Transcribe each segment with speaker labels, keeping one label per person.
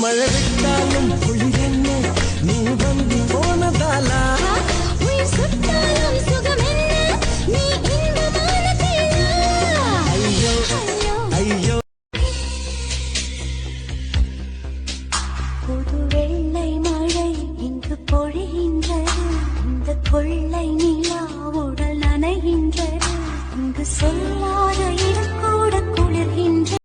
Speaker 1: மழை விட்டாலும் குளிர் என்ன நீ வந்து போனதாலா உயிர் சுட்டாலும் சுகம் என்ன நீ இன்பமான தேனா ஐயோ ஐயோ புது வெள்ளை மழை இங்கு பொழிகின்றது இந்த கொள்ளை நிலா உடல் நனைகின்றது இங்கு சொல்லாத இடம் கூட குளிர்கின்றது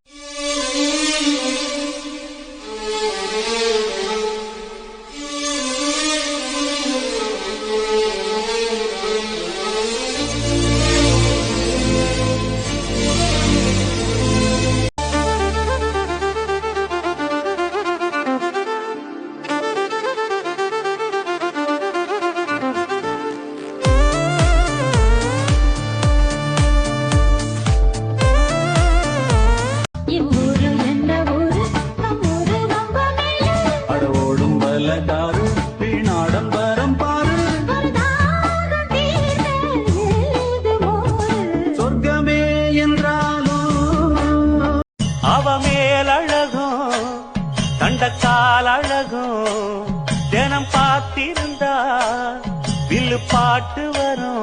Speaker 2: தண்டக்கால் அழகும் தினம் பார்த்திருந்தா வில்லு பாட்டு வரும்